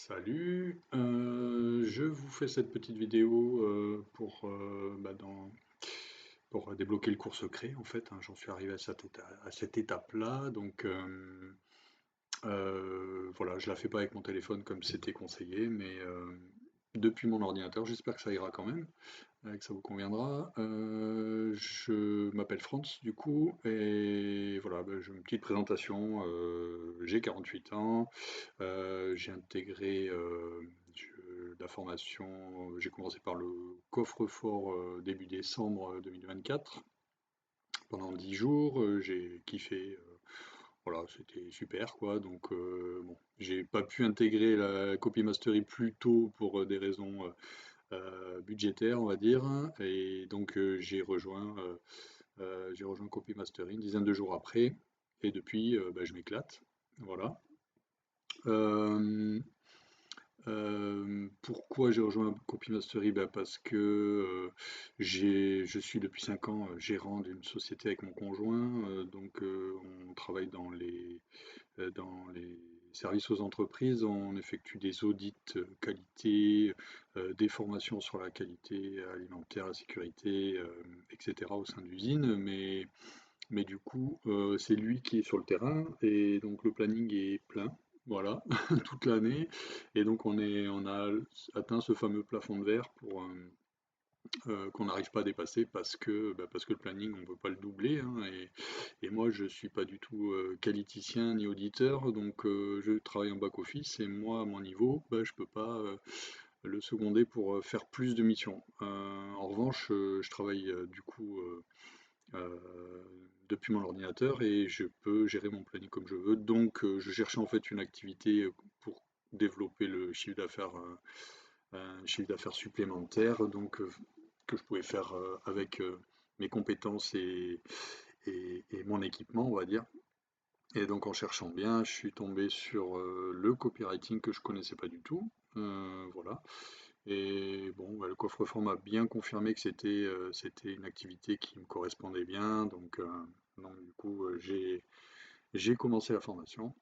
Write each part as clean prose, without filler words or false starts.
Salut, je vous fais cette petite vidéo pour débloquer le cours secret en fait, hein. J'en suis arrivé à cette étape-là, donc voilà, je la fais pas avec mon téléphone comme c'était conseillé, mais depuis mon ordinateur, j'espère que ça ira quand même, que ça vous conviendra. Je m'appelle Franz du coup, et voilà, bah, j'ai une petite présentation. J'ai 48 ans, j'ai intégré la formation, j'ai commencé par le coffre-fort début décembre 2024. Pendant 10 jours, j'ai kiffé, voilà, c'était super quoi. Donc bon, j'ai pas pu intégrer la Copy Mastery plus tôt pour des raisons budgétaires, on va dire. Et donc j'ai rejoint Copy Mastery une dizaine de jours après. Et depuis, bah, je m'éclate. Voilà. Euh, Pourquoi j'ai rejoint Copy Mastery? Bah, parce que je suis depuis 5 ans gérant d'une société avec mon conjoint. Donc on travaille dans les services aux entreprises. On effectue des audits qualité, des formations sur la qualité alimentaire, la sécurité, etc. au sein de l'usine. Mais du coup, c'est lui qui est sur le terrain et donc le planning est plein, voilà, toute l'année. Et donc on a atteint ce fameux plafond de verre qu'on n'arrive pas à dépasser parce que le planning, on ne peut pas le doubler, hein. Et moi, je suis pas du tout qualiticien ni auditeur, donc je travaille en back-office et moi, à mon niveau, bah, je peux pas le seconder pour faire plus de missions. En revanche, je travaille du coup depuis mon ordinateur et je peux gérer mon planning comme je veux. Donc, je cherchais en fait une activité pour développer le chiffre d'affaires, un chiffre d'affaires supplémentaire, donc que je pouvais faire avec mes compétences et mon équipement, on va dire. Et donc, en cherchant bien, je suis tombé sur le copywriting que je connaissais pas du tout. Voilà. Et bon, bah, le coffre-fort m'a bien confirmé que c'était une activité qui me correspondait bien. Donc du coup, j'ai commencé la formation.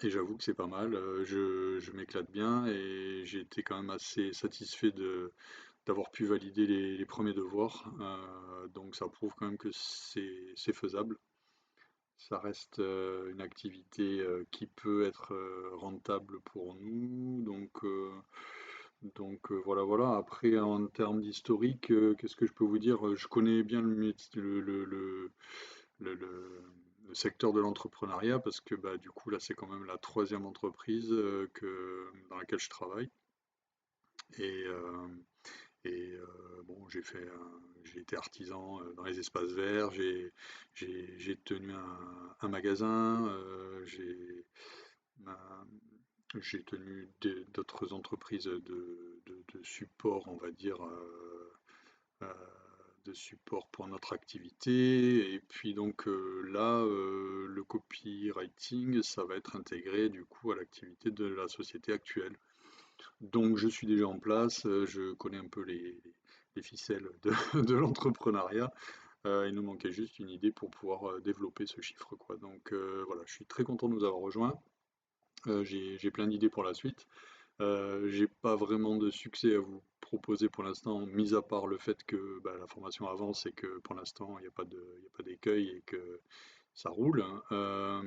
Et j'avoue que c'est pas mal. Je m'éclate bien et j'ai été quand même assez satisfait d'avoir pu valider les premiers devoirs. Donc ça prouve quand même que c'est faisable. Ça reste une activité qui peut être rentable pour nous. Donc voilà, voilà. Après, en termes d'historique, qu'est-ce que je peux vous dire? Je connais bien le- le- le secteur de l'entrepreneuriat parce que bah, du coup, là, c'est quand même la troisième entreprise dans laquelle je travaille. Et, euh, bon, j'ai été artisan dans les espaces verts, j'ai tenu un magasin, ma- j'ai tenu d'autres entreprises de support, on va dire, euh, de support pour notre activité. Et puis donc là, le copywriting, ça va être intégré du coup à l'activité de la société actuelle. Donc je suis déjà en place, je connais un peu les ficelles de, de l'entrepreneuriat. Il nous manquait juste une idée pour pouvoir développer ce chiffre, quoi. Donc voilà, je suis très content de nous avoir rejoints. J'ai plein d'idées pour la suite. J'ai pas vraiment de succès à vous proposer pour l'instant, mis à part le fait que bah, la formation avance et que pour l'instant il n'y a pas il y a pas d'écueil et que ça roule, hein.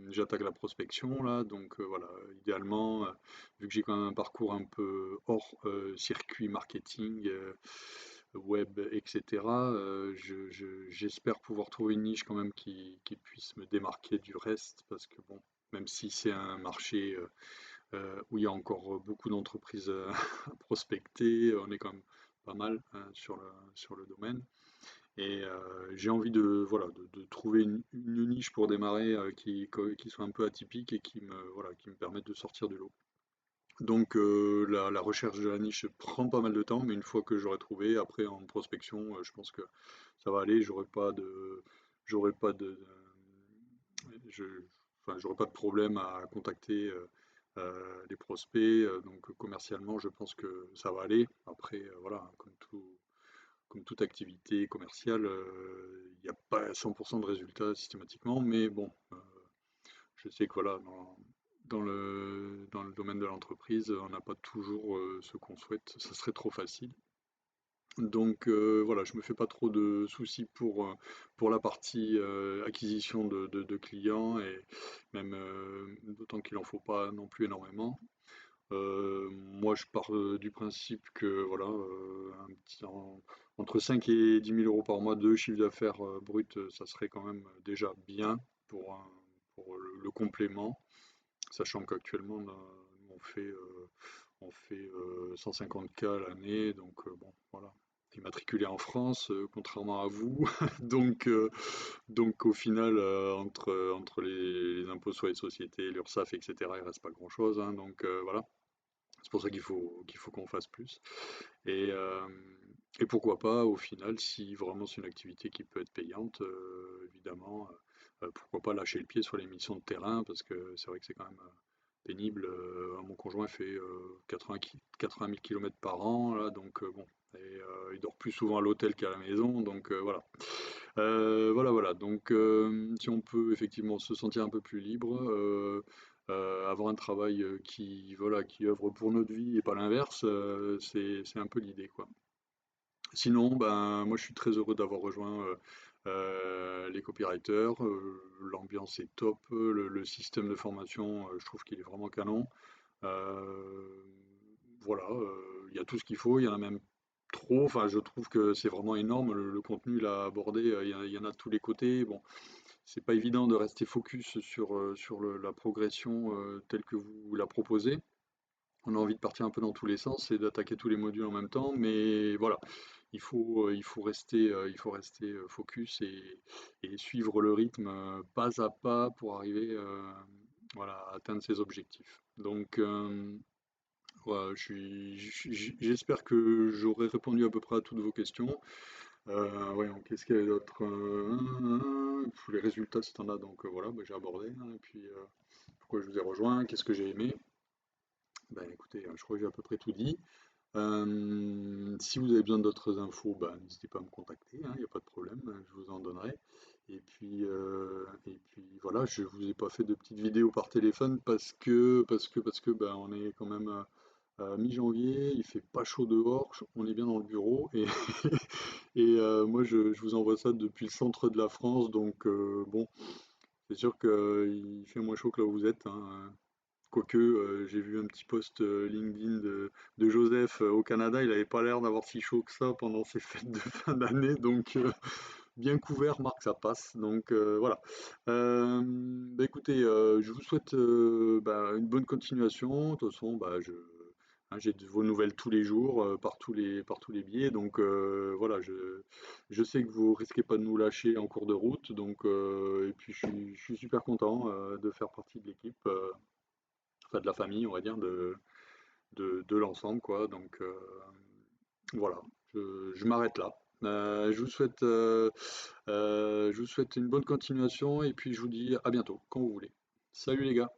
J'attaque la prospection là, donc voilà, idéalement, vu que j'ai quand même un parcours un peu hors circuit marketing, web, etc., j'espère pouvoir trouver une niche quand même qui puisse me démarquer du reste, parce que bon, même si c'est un marché où il y a encore beaucoup d'entreprises à prospecter. On est quand même pas mal hein, sur le domaine. Et j'ai envie voilà, de trouver une niche pour démarrer qui soit un peu atypique et voilà, qui me permette de sortir du lot. Donc la recherche de la niche prend pas mal de temps, mais une fois que j'aurai trouvé, après en prospection, je pense que ça va aller. J'aurai pas je, j'aurais pas de problème à contacter les prospects. Donc commercialement, je pense que ça va aller. Après, voilà, comme toute activité commerciale, il n'y a pas 100% de résultats systématiquement, mais bon, je sais que voilà, dans le domaine de l'entreprise, on n'a pas toujours ce qu'on souhaite, ça serait trop facile. Donc voilà, je me fais pas trop de soucis pour la partie acquisition de clients et même d'autant qu'il en faut pas non plus énormément. Moi, je pars du principe que voilà, entre 5 et 10 000 € par mois de chiffre d'affaires brut, ça serait quand même déjà bien pour le complément, sachant qu'actuellement, nous, on fait 150K à l'année, donc bon, voilà. Immatriculé en France, contrairement à vous, donc, au final, entre les impôts sur les sociétés, l'URSSAF, etc., il reste pas grand-chose, hein, donc voilà. C'est pour ça qu'il faut qu'on fasse plus. Et, euh, et pourquoi pas, au final, si vraiment c'est une activité qui peut être payante, évidemment, pourquoi pas lâcher le pied sur les missions de terrain, parce que c'est vrai que c'est quand même pénible. Mon conjoint fait 80 000 km par an, là, donc bon, et il dort plus souvent à l'hôtel qu'à la maison, donc voilà. Voilà. Donc, si on peut effectivement se sentir un peu plus libre, avoir un travail voilà, qui œuvre pour notre vie et pas l'inverse, c'est un peu l'idée, quoi. Sinon, ben, moi je suis très heureux d'avoir rejoint les copywriters. L'ambiance est top, le système de formation, je trouve qu'il est vraiment canon. Euh, voilà, il y a tout ce qu'il faut, il y en a même trop. Enfin, je trouve que c'est vraiment énorme le contenu là abordé. Il y en a de tous les côtés. Bon, c'est pas évident de rester focus sur la progression telle que vous la proposez. On a envie de partir un peu dans tous les sens et d'attaquer tous les modules en même temps, mais voilà, il faut rester focus et suivre le rythme pas à pas pour arriver voilà, à atteindre ses objectifs. Donc, voilà, j'espère que j'aurai répondu à peu près à toutes vos questions. Voyons, qu'est-ce qu'il y a d'autre? Les résultats, si t'en as, donc voilà, bah, j'ai abordé, hein. Et puis, pourquoi je vous ai rejoint, qu'est-ce que j'ai aimé? Ben écoutez, je crois que j'ai à peu près tout dit. Si vous avez besoin d'autres infos, bah, n'hésitez pas à me contacter, il n'y a pas de problème, je vous en donnerai. Et puis voilà, je vous ai pas fait de petites vidéos par téléphone parce que ben, on est quand même à mi-janvier, il fait pas chaud dehors, on est bien dans le bureau et moi je vous envoie ça depuis le centre de la France, donc bon, c'est sûr qu'il fait moins chaud que là où vous êtes, hein. Quoique, j'ai vu un petit post LinkedIn de Joseph au Canada, il n'avait pas l'air d'avoir si chaud que ça pendant ses fêtes de fin d'année, donc bien couvert, Marc, ça passe. Donc voilà. Bah, écoutez, je vous souhaite bah, une bonne continuation. De toute façon, bah, hein, j'ai de vos nouvelles tous les jours, par tous les biais. Donc voilà, je sais que vous risquez pas de nous lâcher en cours de route. Donc, et puis je suis super content de faire partie de l'équipe. Enfin de la famille, on va dire, de l'ensemble, quoi. Donc voilà, je m'arrête là. Je vous souhaite une bonne continuation et puis je vous dis à bientôt, quand vous voulez. Salut les gars!